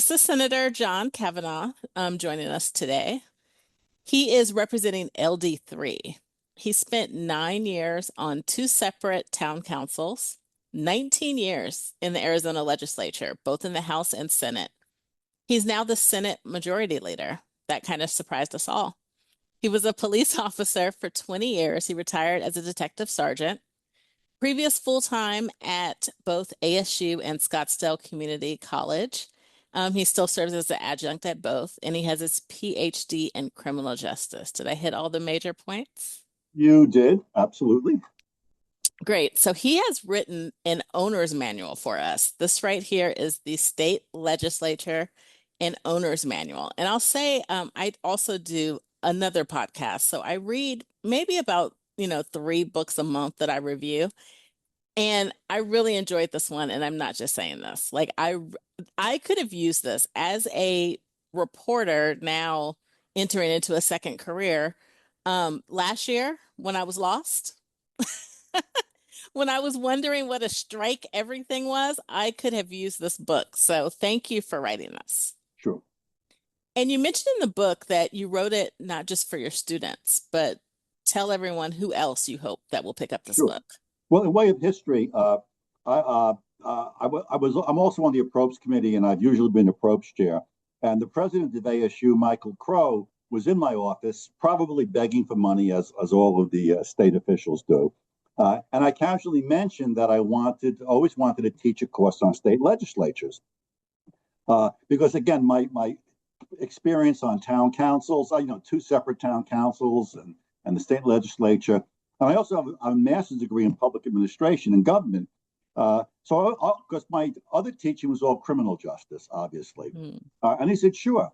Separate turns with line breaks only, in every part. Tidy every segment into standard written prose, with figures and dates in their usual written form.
This is Senator John Kavanagh joining us today. He is representing LD3. He spent 9 years on two separate town councils, 19 years in the Arizona legislature, both in the House and Senate. He's now the Senate Majority Leader. That kind of surprised us all. He was a police officer for 20 years. He retired as a detective sergeant. Previous full-time at both ASU and Scottsdale Community College. He still serves as an adjunct at both, and he has his PhD in criminal justice. Did I hit all the major points?
You did, absolutely.
Great. So he has written an owner's manual for us. This right here is the state legislature and owner's manual. And I'll say I also do another podcast. So I read maybe about 3 books a month that I review. And I really enjoyed this one, and I'm not just saying this. Like I could have used this as a reporter now entering into a second career. Last year when I was lost, when I was wondering what a strike everything was, I could have used this book. So thank you for writing this.
Sure.
And you mentioned in the book that you wrote it not just for your students, but tell everyone who else you hope that will pick up this
Sure.
book.
Well, in way of history, I'm also on the approach committee, and I've usually been approach chair. And the president of ASU, Michael Crow, was in my office, probably begging for money, as all of the state officials do. And I casually mentioned that I always wanted to teach a course on state legislatures, because again, my experience on town councils, two separate town councils and the state legislature. And I also have a master's degree in public administration and government. So, because my other teaching was all criminal justice, obviously. And he said, sure.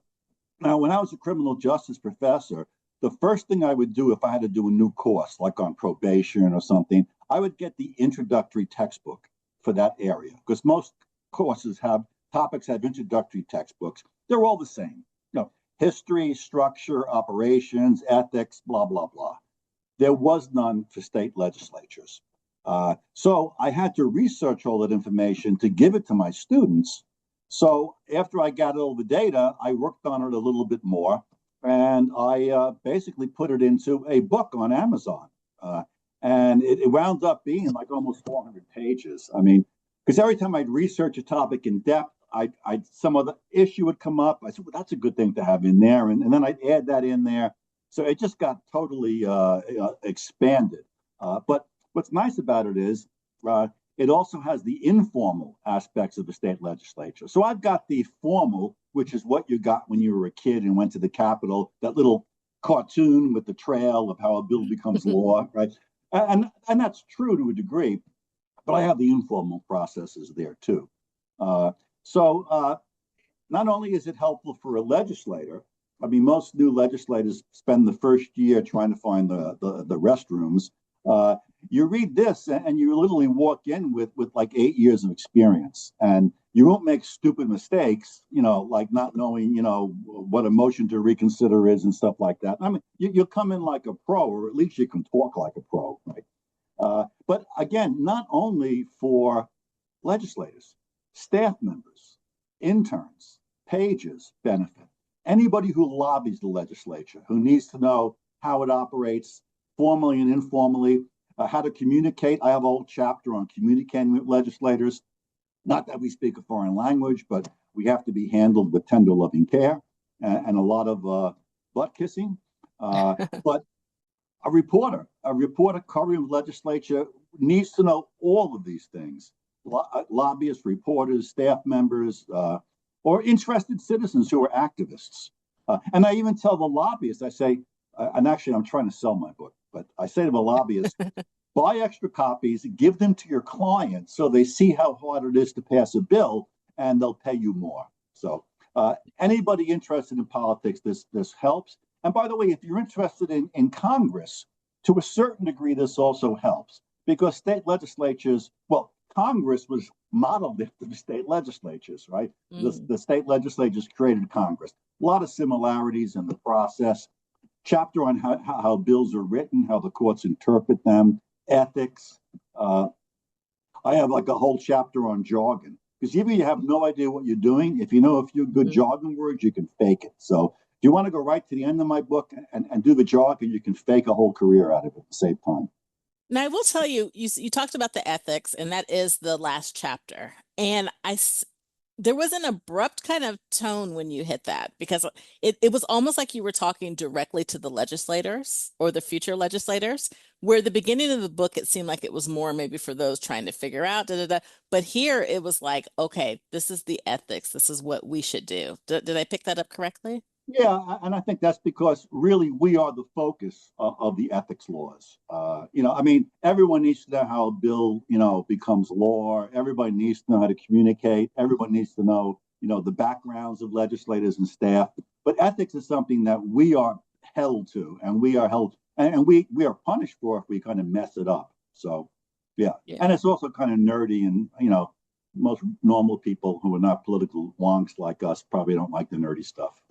Now, when I was a criminal justice professor, the first thing I would do if I had to do a new course, like on probation or something, I would get the introductory textbook for that area, because most topics have introductory textbooks. They're all the same. History, structure, operations, ethics, blah, blah, blah. There was none for state legislatures. So I had to research all that information to give it to my students. So after I got all the data, I worked on it a little bit more, and I basically put it into a book on Amazon. And it wound up being like almost 400 pages. I mean, because every time I'd research a topic in depth, some other issue would come up. I said, well, that's a good thing to have in there. And then I'd add that in there. So it just got totally expanded. But what's nice about it is it also has the informal aspects of the state legislature. So I've got the formal, which is what you got when you were a kid and went to the Capitol, that little cartoon with the trail of how a bill becomes law, right? And that's true to a degree, but I have the informal processes there too. So not only is it helpful for a legislator, I mean, most new legislators spend the first year trying to find the restrooms. You read this and you literally walk in with like 8 years of experience, and you won't make stupid mistakes, like not knowing, what a motion to reconsider is and stuff like that. I mean, you'll come in like a pro, or at least you can talk like a pro, right? But again, not only for legislators, staff members, interns, pages benefit. Anybody who lobbies the legislature, who needs to know how it operates formally and informally, how to communicate. I have a whole chapter on communicating with legislators. Not that we speak a foreign language, but we have to be handled with tender, loving care and a lot of butt kissing. But a reporter covering the legislature needs to know all of these things. Lobbyists, reporters, staff members, or interested citizens who are activists. And I even tell the lobbyists, I say, and actually I'm trying to sell my book, but I say to the lobbyists, buy extra copies, give them to your clients so they see how hard it is to pass a bill, and they'll pay you more. So anybody interested in politics, this helps. And by the way, if you're interested in Congress, to a certain degree, this also helps, because state legislatures, well, Congress was modeled after the state legislatures, right? The state legislatures created Congress. A lot of similarities in the process. Chapter on how bills are written, how the courts interpret them, ethics. I have like a whole chapter on jargon. Because even if you have no idea what you're doing, if you know a few good
Mhm.
jargon words, you can fake it. So if you want to go right to the end of my book and do the jargon, you can fake a whole career out of it at the same time.
Now, I will tell you, you talked about the ethics, and that is the last chapter. And there was an abrupt kind of tone when you hit that because it was almost like you were talking directly to the legislators or the future legislators, where the beginning of the book, it seemed like it was more maybe for those trying to figure out, da, da, da. But here it was like, okay, this is the ethics. This is what we should do. Did I pick that up correctly?
Yeah, and I think that's because really we are the focus of the ethics laws. I mean, everyone needs to know how a bill, becomes law. Everybody needs to know how to communicate. Everyone needs to know, the backgrounds of legislators and staff. But ethics is something that we are held to, and we are held, and we are punished for if we kind of mess it up. So, yeah,
Yeah.
and it's also kind of nerdy, and most normal people who are not political wonks like us probably don't like the nerdy stuff.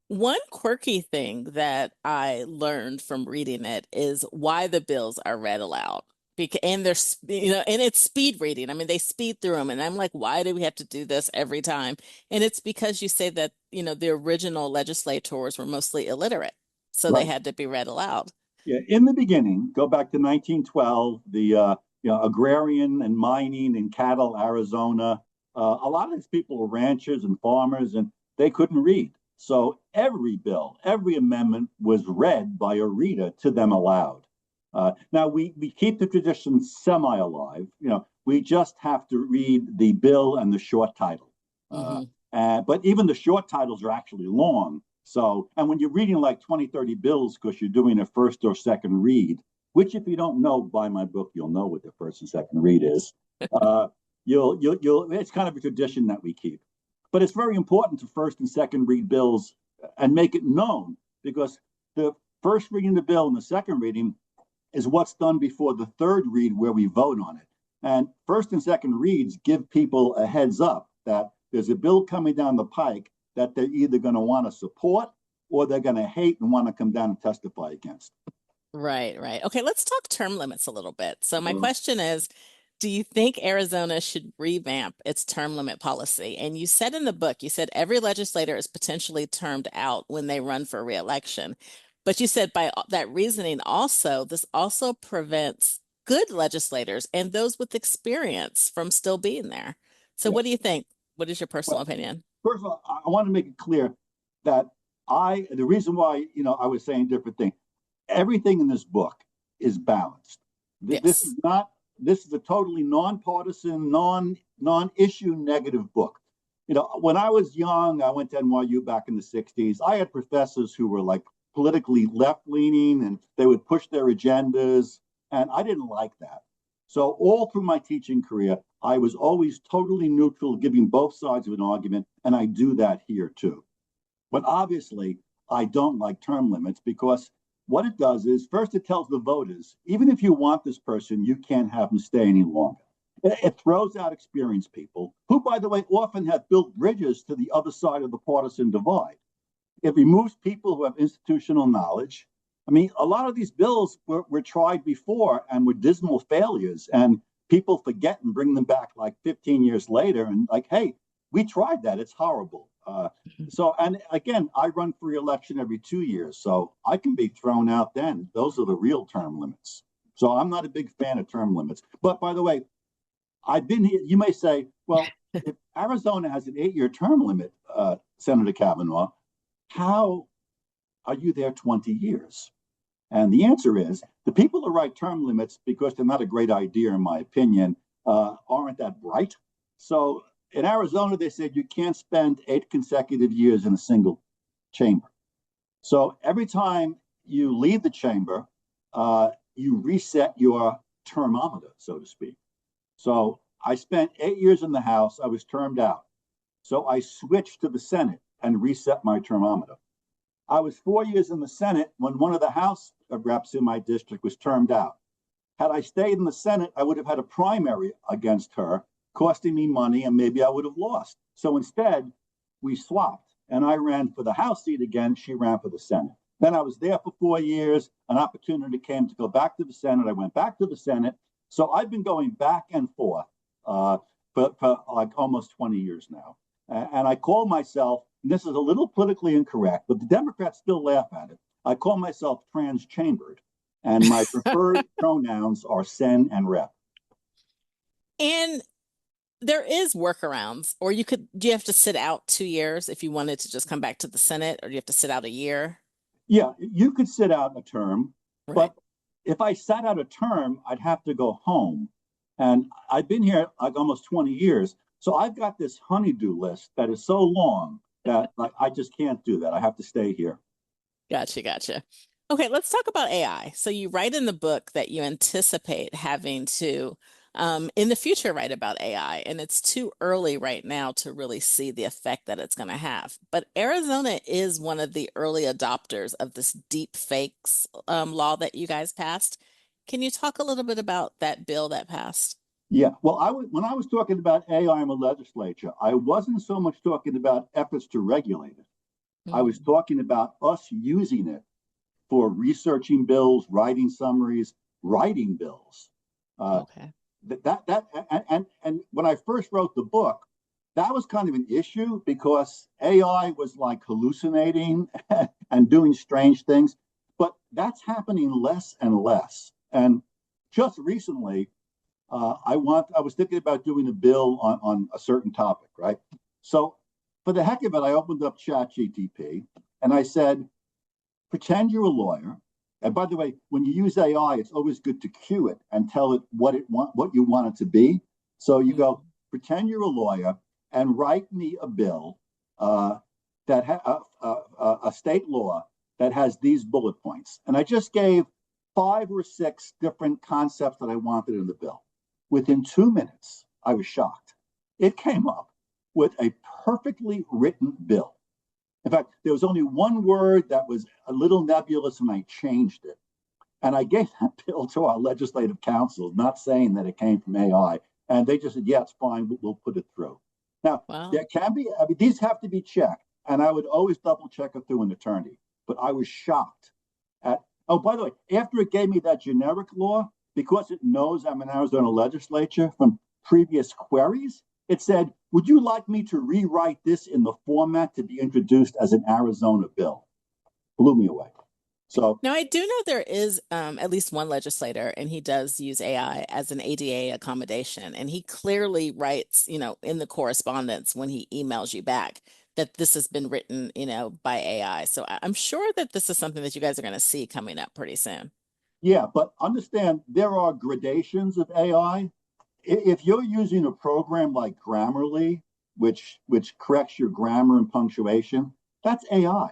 One quirky thing that I learned from reading it is why the bills are read aloud. And and it's speed reading. I mean, they speed through them, and I'm like, why do we have to do this every time? And it's because you say that, the original legislators were mostly illiterate, so they
Right.
had to be read aloud.
Yeah, in the beginning, go back to 1912, the agrarian and mining and cattle Arizona. A lot of these people were ranchers and farmers, and they couldn't read. So every bill, every amendment was read by a reader to them aloud. Now we keep the tradition semi alive. We just have to read the bill and the short title. Uh,
Hmm.
but even the short titles are actually long. So, and when you're reading like 20, 30 bills because you're doing a first or second read, which if you don't know by my book, you'll know what the first and second read is. Uh, it's kind of a tradition that we keep. But it's very important to first and second read bills and make it known because the first reading the bill and the second reading is what's done before the third read where we vote on it. And first and second reads give people a heads up that there's a bill coming down the pike that they're either going to want to support or they're going to hate and want to come down and testify against.
Right, right. Okay, let's talk term limits a little bit. So my
Uh,
question is, do you think Arizona should revamp its term limit policy? And you said in the book, you said every legislator is potentially termed out when they run for reelection. But you said by that reasoning also, this also prevents good legislators and those with experience from still being there. So
yeah.
what do you think? What is your personal
Well,
opinion?
first of all, I want to make it clear that the reason why, I was saying different things, everything in this book is balanced. This is
Yes.
not, this is a totally nonpartisan, non-issue negative book. When I was young, I went to NYU back in the 60s. I had professors who were like politically left leaning and they would push their agendas. And I didn't like that. So, all through my teaching career, I was always totally neutral, giving both sides of an argument. And I do that here too. But obviously, I don't like term limits because what it does is first it tells the voters, even if you want this person, you can't have them stay any longer. It throws out experienced people who, by the way, often have built bridges to the other side of the partisan divide. It removes people who have institutional knowledge. I mean, a lot of these bills were tried before and were dismal failures, and people forget and bring them back like 15 years later and like, hey, we tried that. It's horrible. And again, I run for reelection every 2 years, so I can be thrown out then. Those are the real term limits. So I'm not a big fan of term limits. But by the way, I've been here. You may say, well, if Arizona has an 8-year term limit, Senator Kavanaugh, how are you there 20 years? And the answer is the people who write term limits, because they're not a great idea, in my opinion, aren't that bright. So in Arizona, they said you can't spend 8 consecutive years in a single chamber. So every time you leave the chamber, you reset your termometer, so to speak. So I spent 8 years in the House. I was termed out. So I switched to the Senate and reset my termometer. I was 4 years in the Senate when one of the House reps in my district was termed out. Had I stayed in the Senate, I would have had a primary against her, costing me money, and maybe I would have lost. So instead, we swapped, and I ran for the House seat again. She ran for the Senate. Then I was there for 4 years. An opportunity came to go back to the Senate. I went back to the Senate. So I've been going back and forth. for like almost 20 years now. And I call myself, and this is a little politically incorrect, but the Democrats still laugh at it. I call myself trans-chambered, and my preferred pronouns are sen and rep.
And there is workarounds, or do you have to sit out 2 years if you wanted to just come back to the Senate, or do you have to sit out a year?
Yeah, you could sit out a term,
Right.
but if I sat out a term, I'd have to go home. And I've been here like almost 20 years. So I've got this honeydew list that is so long that like I just can't do that. I have to stay here.
Gotcha, gotcha. Okay, let's talk about AI. So you write in the book that you anticipate having to, in the future, write about AI, and it's too early right now to really see the effect that it's going to have. But Arizona is one of the early adopters of this deep fakes law that you guys passed. Can you talk a little bit about that bill that passed?
Yeah. Well, when I was talking about AI in the legislature, I wasn't so much talking about efforts to regulate it. I was
Mm,
talking about us using it for researching bills, writing summaries, writing bills. Uh,
okay.
and when I first wrote the book, that was kind of an issue because AI was like hallucinating and doing strange things. But that's happening less and less. And just recently, I was thinking about doing a bill on a certain topic, right? So for the heck of it, I opened up ChatGTP and I said, pretend you're a lawyer. And by the way, when you use AI, it's always good to cue it and tell it what you want it to be. So you go,
Mm,
pretend you're a lawyer and write me a bill uh, that a state law that has these bullet points. And I just gave 5 or 6 different concepts that I wanted in the bill. Within 2 minutes, I was shocked. It came up with a perfectly written bill. In fact, there was only one word that was a little nebulous, and I changed it. And I gave that bill to our legislative council, not saying that it came from AI. And they just said, yeah, it's fine, we'll put it through. Now,
wow.
there can be, I mean, these have to be checked. And I would always double check it through an attorney. But I was shocked at, oh, by the way, after it gave me that generic law, because it knows I'm an Arizona legislature from previous queries, it said, would you like me to rewrite this in the format to be introduced as an Arizona bill? Blew me away. So,
Now, I do know there is at least one legislator, and he does use AI as an ADA accommodation. And he clearly writes, in the correspondence when he emails you back that this has been written, by AI. So I'm sure that this is something that you guys are going to see coming up pretty soon.
yeah, but understand there are gradations of AI. If you're using a program like Grammarly, which corrects your grammar and punctuation, that's AI.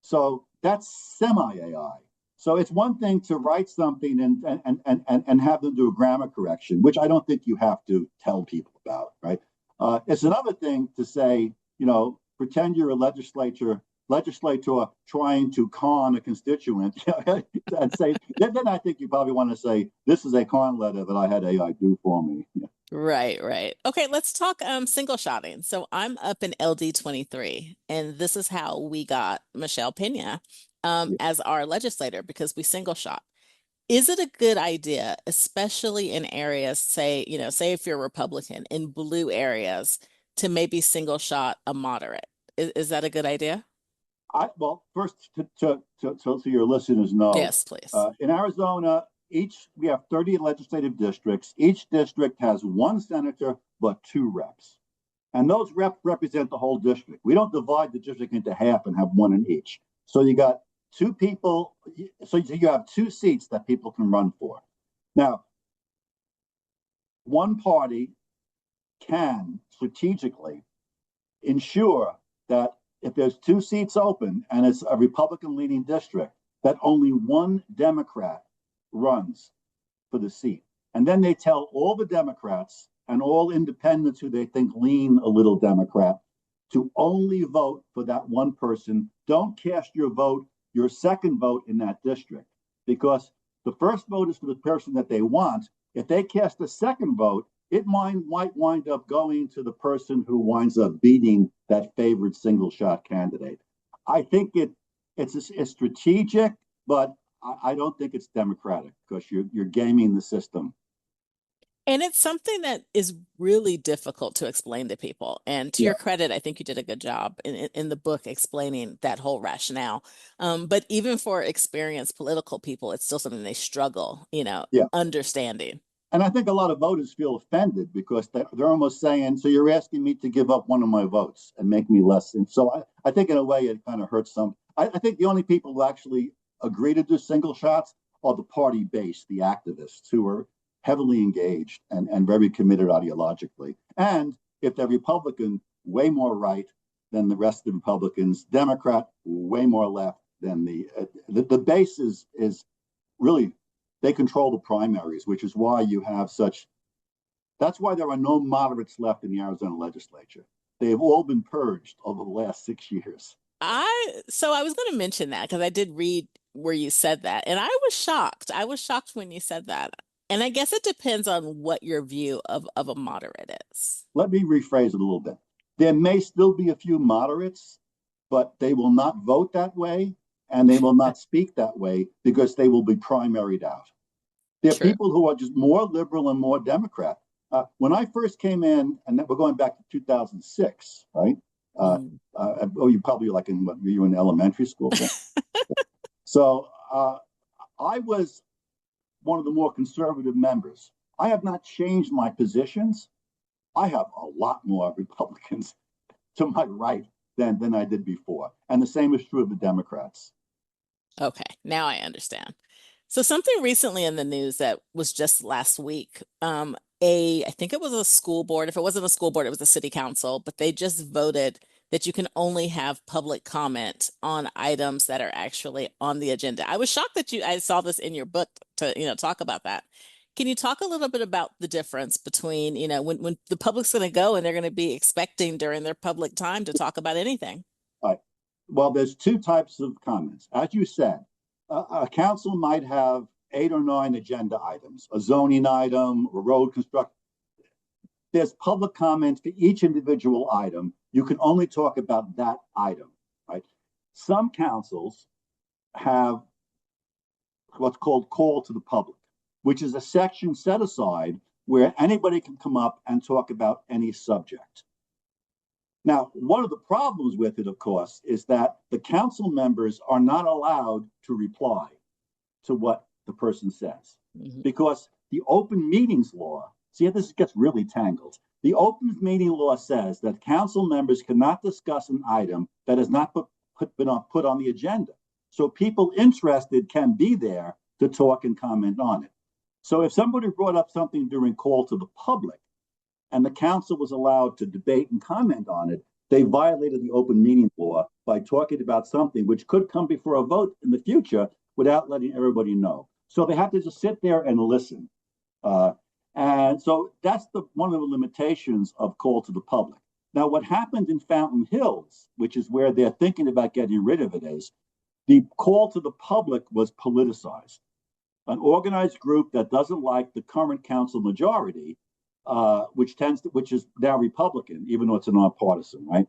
So that's semi AI. So it's one thing to write something and have them do a grammar correction, which I don't think you have to tell people about, right? It's another thing to say, pretend you're a legislator trying to con a constituent and say, then I think you probably want to say, this is a con letter that I had AI do for me. Yeah.
Right, right. Okay, let's talk single shotting. So I'm up in LD 23, and this is how we got Michelle Pena
Yeah.
as our legislator because we single shot. Is it a good idea, especially in areas, say if you're Republican in blue areas, to maybe single shot a moderate? Is that a good idea?
Well, first, so your listeners know,
Yes, please.
in Arizona, we have 30 legislative districts. Each district has one senator, but 2 reps. And those reps represent the whole district. We don't divide the district into half and have one in each. So you got 2 people, so you have 2 seats that people can run for. Now, one party can strategically ensure that if there's 2 seats open and it's a Republican leaning district, that only one Democrat runs for the seat. And then they tell all the Democrats and all independents who they think lean a little Democrat to only vote for that one person. Don't cast your second vote in that district, because the first vote is for the person that they want. If they cast a second vote, it might wind up going to the person who winds up beating that favored single shot candidate. I think it's strategic, but I don't think it's democratic because you're gaming the system.
And it's something that is really difficult to explain to people. And to
Yeah,
your credit, I think you did a good job in the book explaining that whole rationale. But even for experienced political people, it's still something they struggle,
yeah.
understanding.
And I think a lot of voters feel offended because they're almost saying, so you're asking me to give up one of my votes and make me less. And so I think in a way it kind of hurts some. I think the only people who actually agree to do single shots are the party base, the activists who are heavily engaged and very committed ideologically. And if they're Republican, way more right than the rest of the Republicans, Democrat, way more left than the base is really they control the primaries, which is why you have such. That's why there are no moderates left in the Arizona legislature. They have all been purged over the last 6 years.
So I was going to mention that because I did read where you said that, and I was shocked. I was shocked when you said that. And I guess it depends on what your view of a moderate is.
Let me rephrase it a little bit. There may still be a few moderates, but they will not vote that way and they will not speak that way because they will be primaried out. There are
True.
people who are just more liberal and more Democrat. When I first came in, and we're going back to 2006, right?
Mm.
Oh, you probably like in what you were in elementary school. So I was one of the more conservative members. I have not changed my positions. I have a lot more Republicans to my right than I did before. And the same is true of the Democrats.
Okay, now I understand. So something recently in the news that was just last week, I think it was a school board. If it wasn't a school board, it was a city council, but they just voted that you can only have public comment on items that are actually on the agenda. I was shocked that I saw this in your book to, talk about that. Can you talk a little bit about the difference between, when the public's going to go and they're going to be expecting during their public time to talk about anything?
All right. Well, there's two types of comments. As you said, a council might have 8 or 9 agenda items, a zoning item, a road construction. There's public comment for each individual item. You can only talk about that item, right? Some councils have what's called call to the public, which is a section set aside where anybody can come up and talk about any subject. Now, one of the problems with it, of course, is that the council members are not allowed to reply to what the person says
Mhm.
because the open meetings law, see, this gets really tangled. The open meeting law says that council members cannot discuss an item that has not been put on the agenda. So people interested can be there to talk and comment on it. So if somebody brought up something during call to the public, and the council was allowed to debate and comment on it, they violated the open meeting law by talking about something which could come before a vote in the future without letting everybody know. So they have to just sit there and listen. And so that's one of the limitations of call to the public. Now, what happened in Fountain Hills, which is where they're thinking about getting rid of it, is the call to the public was politicized. An organized group that doesn't like the current council majority, which is now Republican, even though it's a nonpartisan, right?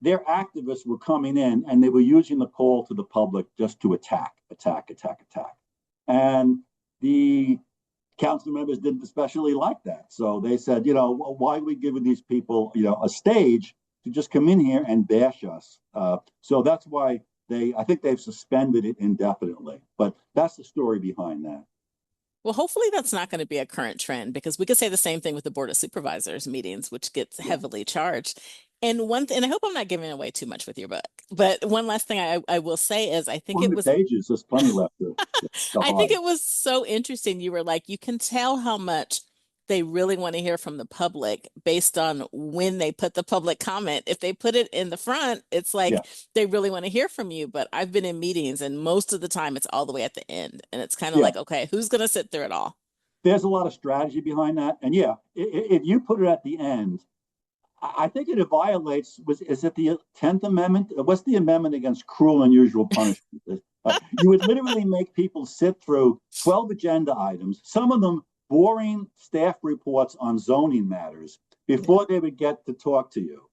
Their activists were coming in and they were using the call to the public just to attack, attack, attack, attack. And the council members didn't especially like that. So they said, well, why are we giving these people, a stage to just come in here and bash us? So that's why I think they've suspended it indefinitely. But that's the story behind that.
Well, hopefully that's not going to be a current trend because we could say the same thing with the Board of Supervisors meetings, which gets
Yeah.
heavily charged. And I hope I'm not giving away too much with your book, but one last thing I will say is
100 pages, there's plenty left to
I think
hide.
it was so interesting. You were like, you can tell how much they really want to hear from the public based on when they put the public comment. If they put it in the front, it's
Yeah.
like they really want to hear from you. But I've been in meetings and most of the time it's all the way at the end. And it's kind of
Yeah.
like, okay, who's going to sit through it all?
There's a lot of strategy behind that. And yeah, if you put it at the end, I think it violates, is it the 10th Amendment? What's the amendment against cruel and unusual punishment? You would literally make people sit through 12 agenda items, some of them boring staff reports on zoning matters
Yeah.
before they would get to talk to you.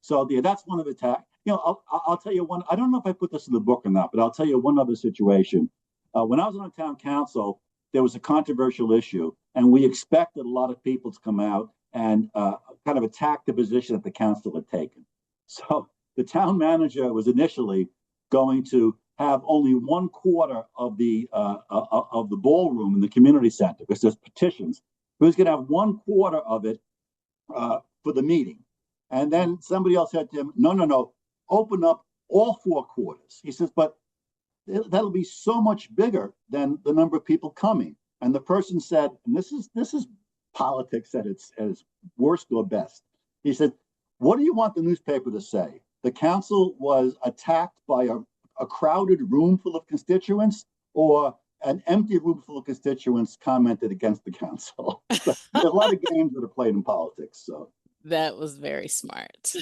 So yeah, that's one of the attack. I'll tell you one. I don't know if I put this in the book or not, but I'll tell you one other situation. When I was on the town council, there was a controversial issue. and we expected a lot of people to come out and kind of attack the position that the council had taken. So the town manager was initially going to have only 1/4 of the ballroom in the community center because there's petitions. He was going to have 1/4 of it for the meeting, and then somebody else said to him, "No, no, no, open up all 4 quarters." He says, "But that'll be so much bigger than the number of people coming." And the person said, and this is politics at its worst or best. He said, "What do you want the newspaper to say? The council was attacked by a crowded room full of constituents, or an empty room full of constituents commented against the council?" So there's a lot of games that are played in politics. So
That was very smart.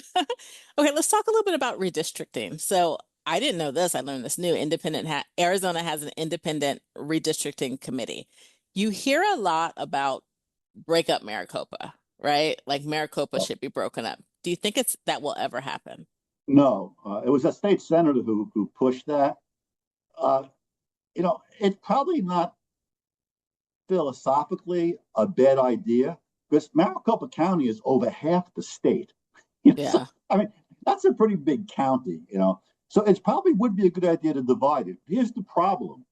Okay, let's talk a little bit about redistricting. So I didn't know this. I learned this new Arizona has an independent redistricting committee. You hear a lot about break up Maricopa, right? Like Maricopa should be broken up. Do you think that will ever happen?
no, it was a state senator who pushed that. Uh, it's probably not philosophically a bad idea because Maricopa County is over half the state. So
Yeah.
I mean, that's a pretty big county. So it probably would be a good idea to divide it. Here's the problem: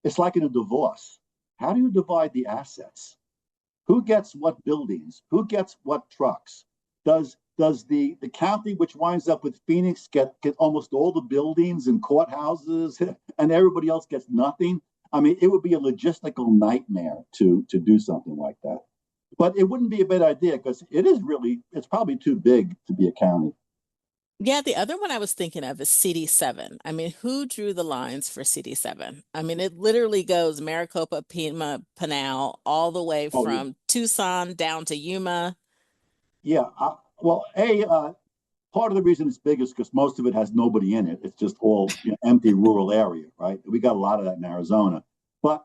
it's like in a divorce. How do you divide the assets? Who gets what buildings? Who gets what trucks? Does the county which winds up with Phoenix get almost all the buildings and courthouses, and everybody else gets nothing? I mean, it would be a logistical nightmare to do something like that. But it wouldn't be a bad idea because it's probably too big to be a county.
Yeah, the other one I was thinking of is CD7. I mean, who drew the lines for CD7? I mean, it literally goes Maricopa, Pima, Pinal, all the way
Oh yeah,
from Tucson down to Yuma.
yeah. Well, part of the reason it's big is because most of it has nobody in it. It's just all empty rural area, right? We got a lot of that in Arizona. But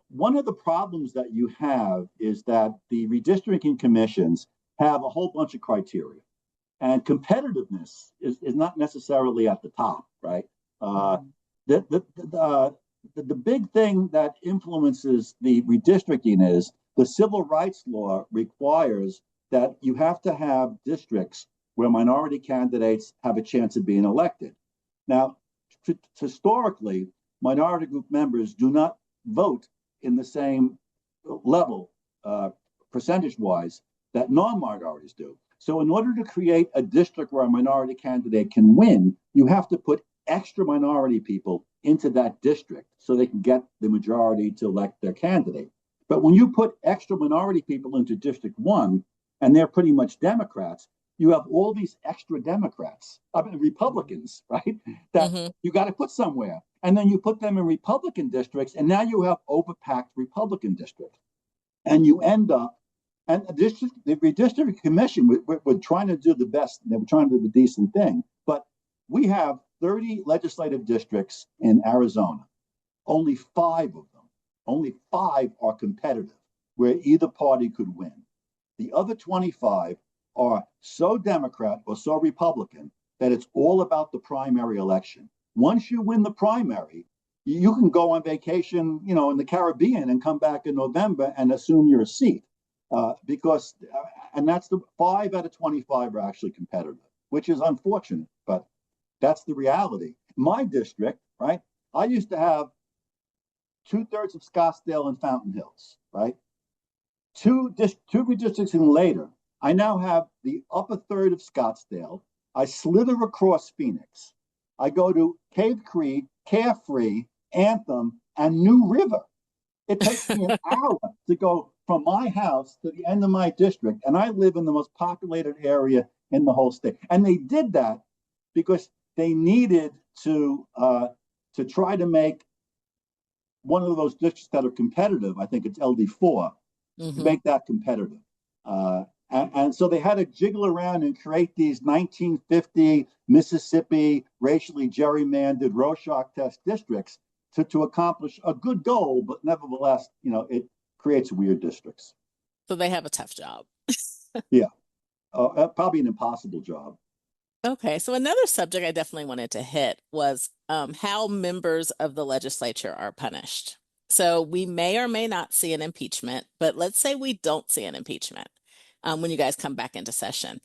one of the problems that you have is that the redistricting commissions have a whole bunch of criteria, and competitiveness is not necessarily at the top, right? The, the, the, uh, the big thing that influences the redistricting is the civil rights law requires that you have to have districts where minority candidates have a chance of being elected. Now, historically, minority group members do not vote in the same level, percentage wise, that non minorities do. So, in order to create a district where a minority candidate can win, you have to put extra minority people into that district so they can get the majority to elect their candidate. But when you put extra minority people into District 1, and they're pretty much Democrats, you have all these extra Democrats, I mean, Republicans, right? That
Hmm.
you got to put somewhere. And then you put them in Republican districts, and now you have overpacked Republican districts. And you end up, and the redistricting commission, we're trying to do the best, they were trying to do the decent thing, but we have 30 legislative districts in Arizona. Only five are competitive, where either party could win. The other 25 are so Democrat or so Republican that it's all about the primary election. Once you win the primary, you can go on vacation, in the Caribbean and come back in November and assume your seat. And that's the 5 out of 25 are actually competitive, which is unfortunate, but that's the reality. My district, right? I used to have 2/3 of Scottsdale and Fountain Hills, right? Two redistricting later, I now have the upper third of Scottsdale. I slither across Phoenix. I go to Cave Creek, Carefree, Anthem, and New River. It takes me an hour to go from my house to the end of my district, and I live in the most populated area in the whole state. And they did that because they needed to try to make one of those districts that are competitive. I think it's LD4 to
Hmm.
make that competitive. And so they had to jiggle around and create these 1950 Mississippi racially gerrymandered Rorschach test districts to accomplish a good goal, but nevertheless, it creates weird districts.
So they have a tough job.
Yeah, probably an impossible job.
Okay, so another subject I definitely wanted to hit was how members of the legislature are punished. So we may or may not see an impeachment, but let's say we don't see an impeachment when you guys come back into session.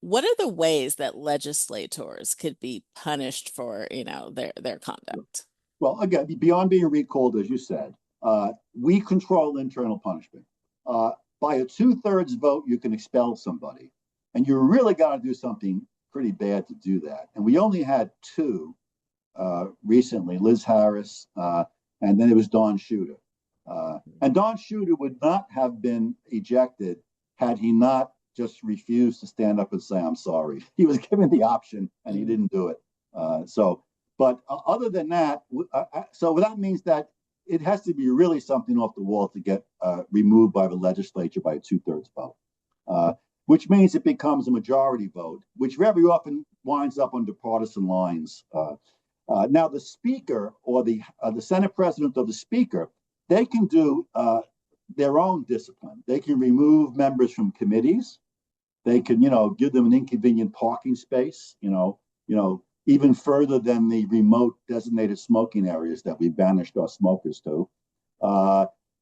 What are the ways that legislators could be punished for, their conduct?
Well, again, beyond being recalled, as you said, we control internal punishment. Uh, by a two-thirds vote, you can expel somebody, and you really got to do something pretty bad to do that. And we only had two recently: Liz Harris, and then it was Don Shooter. And Don Shooter would not have been ejected had he not just refused to stand up and say, "I'm sorry." He was given the option, and he didn't do it. But other than that, so that means that it has to be really something off the wall to get removed by the legislature by a two-thirds vote, which means it becomes a majority vote, which very often winds up under partisan lines. Now, the speaker or the Senate president or the speaker, they can do their own discipline. They can remove members from committees. They can, give them an inconvenient parking space. Even further than the remote designated smoking areas that we banished our smokers to.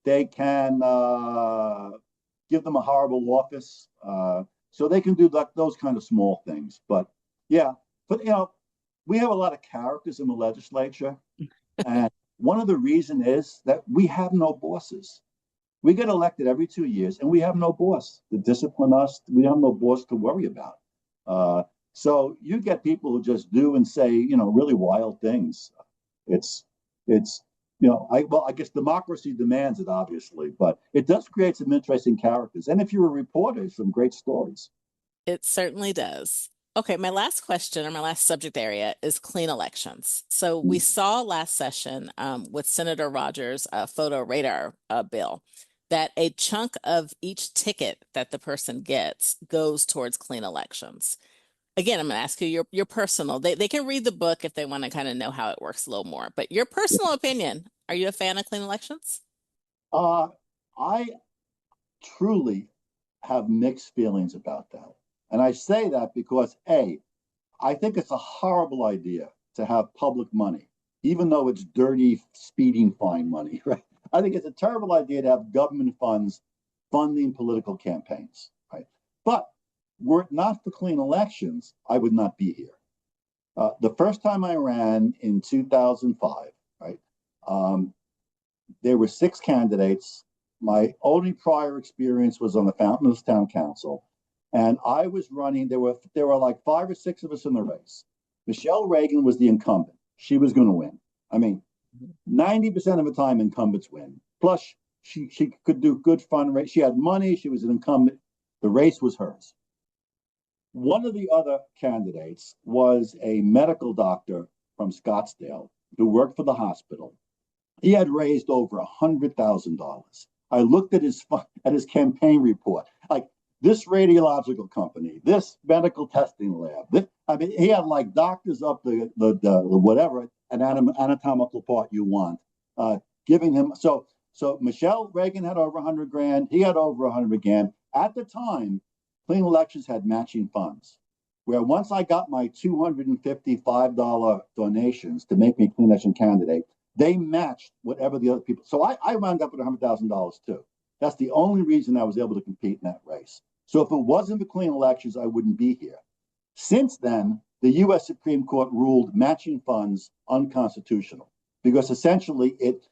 They can give them a horrible office. So they can do those kind of small things. But yeah, but we have a lot of characters in the legislature. And one of the reasons is that we have no bosses. We get elected every 2 years and we have no boss to discipline us. We have no boss to worry about. So you get people who just do and say, really wild things. It's I guess democracy demands it, obviously, but it does create some interesting characters. And if you're a reporter, some great stories.
It certainly does. Okay, my last question or my last subject area is clean elections. So we saw last session with Senator Rogers' photo radar bill that a chunk of each ticket that the person gets goes towards clean elections. Again, I'm going to ask you your personal. They can read the book if they want to kind of know how it works a little more. But your personal opinion, are you a fan of clean elections?
Uh, I truly have mixed feelings about that. And I say that because I think it's a horrible idea to have public money, even though it's dirty speeding fine money, right? I think it's a terrible idea to have government funds funding political campaigns, right? But were it not for clean elections, I would not be here. The first time I ran in 2005, right, there were six candidates. My only prior experience was on the Fountainhills Town Council, and I was running. There were like five or six of us in the race. Michelle Reagan was the incumbent. She was going to win. I mean, 90% of the time, incumbents win. Plus, she could do good fundraising. She had money. She was an incumbent. The race was hers. One of the other candidates was a medical doctor from Scottsdale who worked for the hospital. He had raised over $100,000. I looked at his campaign report. Like this radiological company, this medical testing lab. He had like doctors up the whatever an anatomical part you want, giving him. So Michelle Reagan had over 100 grand. He had over 100 grand at the time. Clean elections had matching funds. Where once I got my $255 donations to make me a clean election candidate, they matched whatever the other people. So I wound up with $100,000 too. That's the only reason I was able to compete in that race. So if it wasn't for clean elections, I wouldn't be here. Since then, the U.S. Supreme Court ruled matching funds unconstitutional because essentially it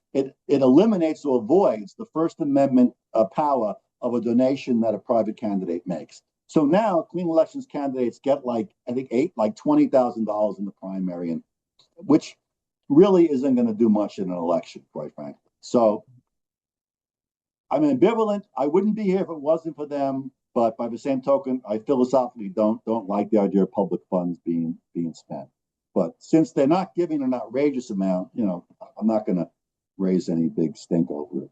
eliminates or avoids the First Amendment power of a donation that a private candidate makes. So now clean elections candidates get like $20,000 in the primary, and which really isn't going to do much in an election, quite frankly. So I'm ambivalent. I wouldn't be here if it wasn't for them. But by the same token, I philosophically don't like the idea of public funds being spent. But since they're not giving an outrageous amount, I'm not going to raise any big stink over it.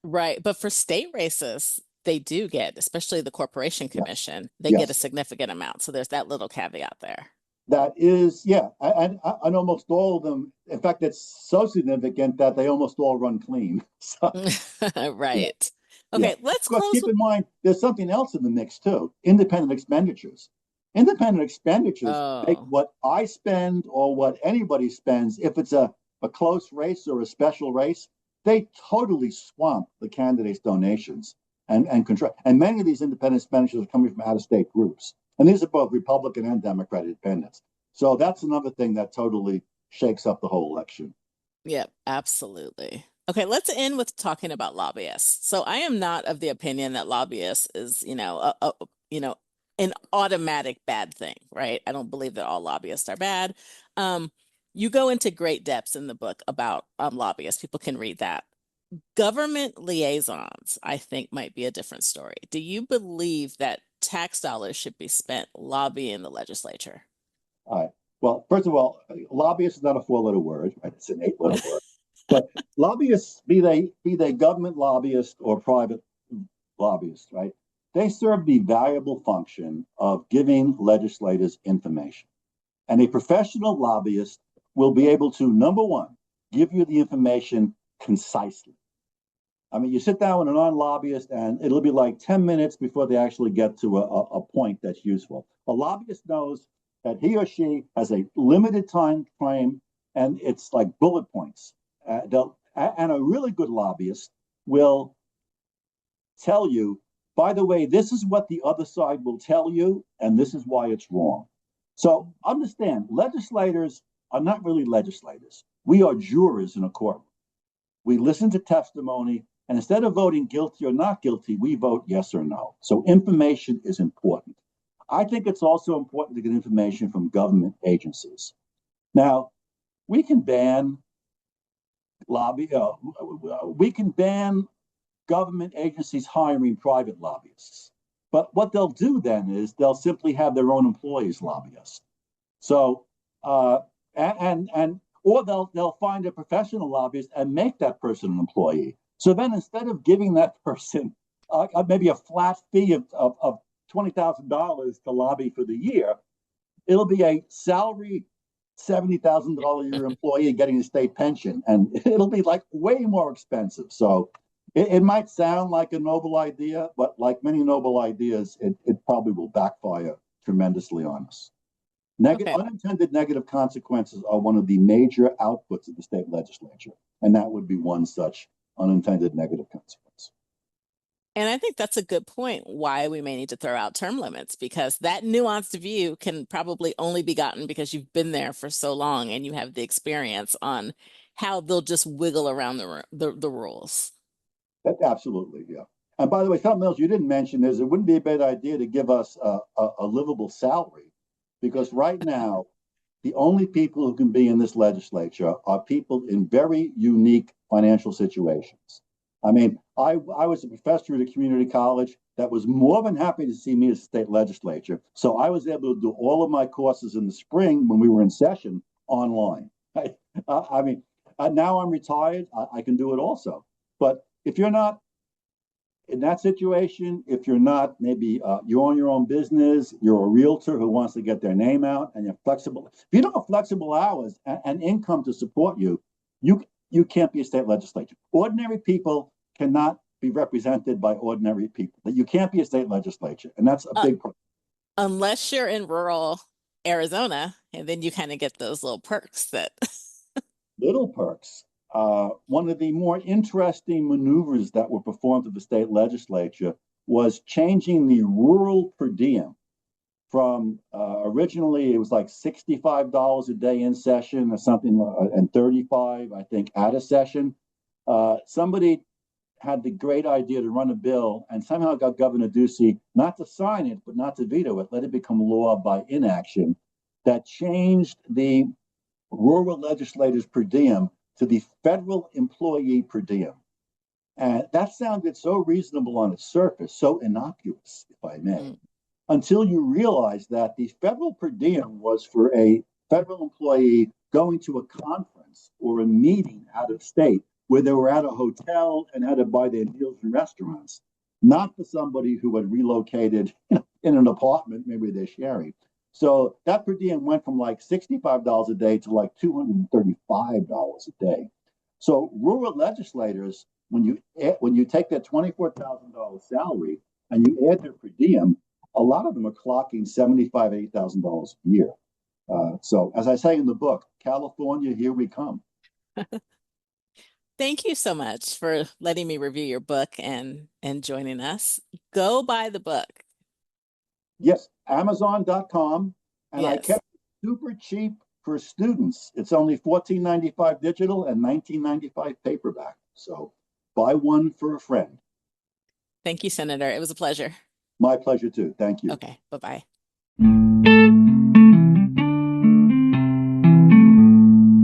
Right. But for state races, they do get, especially the Corporation
Yes,
Commission, they get a
yes,
significant amount. So there's that little caveat there.
that is, yeah, and almost all of them. In fact, it's so significant that they almost all run clean. So yeah,
Right.
yeah.
Okay, let's
Of course,
close
keep
with
in mind there's something else in the mix too: independent expenditures. Independent expenditures make
oh,
what I spend or what anybody spends, if it's a close race or a special race, they totally swamp the candidates' donations and control. And many of these independent expenditures are coming from out-of-state groups, and these are both Republican and Democratic independents. So that's another thing that totally shakes up the whole election.
Yep, absolutely. Okay, let's end with talking about lobbyists. So I am not of the opinion that lobbyists is, you know, an automatic bad thing, right? I don't believe that all lobbyists are bad. Um, you go into great depths in the book about lobbyists. People can read that. Government liaisons, I think, might be a different story. Do you believe that tax dollars should be spent lobbying the legislature?
All right. Well, first of all, lobbyist is not a four-letter word, right? It's an eight-letter word. But lobbyists, be they government lobbyists or private lobbyists, right? They serve the valuable function of giving legislators information. And a professional lobbyist will be able to, number one, give you the information concisely. I mean, you sit down with a non-lobbyist, and it'll be like 10 minutes before they actually get to a point that's useful. A lobbyist knows that he or she has a limited time frame, and it's like bullet points. And a really good lobbyist will tell you, by the way, this is what the other side will tell you, and this is why it's wrong. So understand, legislators are not really legislators. We are jurors in a courtroom. We listen to testimony, and instead of voting guilty or not guilty, we vote yes or no. So information is important. I think it's also important to get information from government agencies. Now, we can ban we can ban government agencies hiring private lobbyists. But what they'll do then is they'll simply have their own employees lobbyists. So and or they'll find a professional lobbyist and make that person an employee. So then instead of giving that person maybe a flat fee of $20,000 to lobby for the year, it'll be a salary $70,000 a year employee getting a state pension, and it'll be like way more expensive. So it might sound like a noble idea, but like many noble ideas, it probably will backfire tremendously on us.
Okay.
Unintended negative consequences are one of the major outputs of the state legislature, and that would be one such unintended negative consequence.
And I think that's a good point why we may need to throw out term limits because that nuanced view can probably only be gotten because you've been there for so long and you have the experience on how they'll just wiggle around the rules.
Absolutely, yeah. And by the way, something else you didn't mention is it wouldn't be a bad idea to give us a livable salary because right now, the only people who can be in this legislature are people in very unique financial situations. I mean, I was a professor at a community college that was more than happy to see me as state legislature. So I was able to do all of my courses in the spring when we were in session online. I mean, now I'm retired, I can do it also. But if you're not in that situation, if you're not, maybe you own your own business, you're a realtor who wants to get their name out, and you're flexible. If you don't have flexible hours and income to support you, you can't be a state legislature. Ordinary people cannot be represented by ordinary people. That you can't be a state legislature, and that's a
Uh,
big problem.
unless you're in rural Arizona, and then you kind of get those little perks that.
Little perks. One of the more interesting maneuvers that were performed at the state legislature was changing the rural per diem from originally it was like $65 a day in session or something, and 35, I think, out of session. Somebody had the great idea to run a bill and somehow got Governor Ducey not to sign it, but not to veto it, let it become law by inaction that changed the rural legislators per diem to the federal employee per diem. And that sounded so reasonable on its surface, so innocuous, if I may,
Mm.
until you realize that the federal per diem was for a federal employee going to a conference or a meeting out of state where they were at a hotel and had to buy their meals in restaurants, not for somebody who had relocated in an apartment, maybe they're sharing. So that per diem went from like $65 a day to like $235 a day. So rural legislators, when you take that $24,000 salary and you add their per diem, a lot of them are clocking $75,000, $80,000 a year. So as I say in the book, California, here we come.
Thank you so much for letting me review your book and joining us. Go buy the book.
Yes, Amazon.com, and I
Yes.
kept it super cheap for students. It's only $14.95 digital and $19.95 paperback. So buy one for a friend.
Thank you, Senator. It was a pleasure.
My pleasure too. Thank you.
Okay, bye-bye.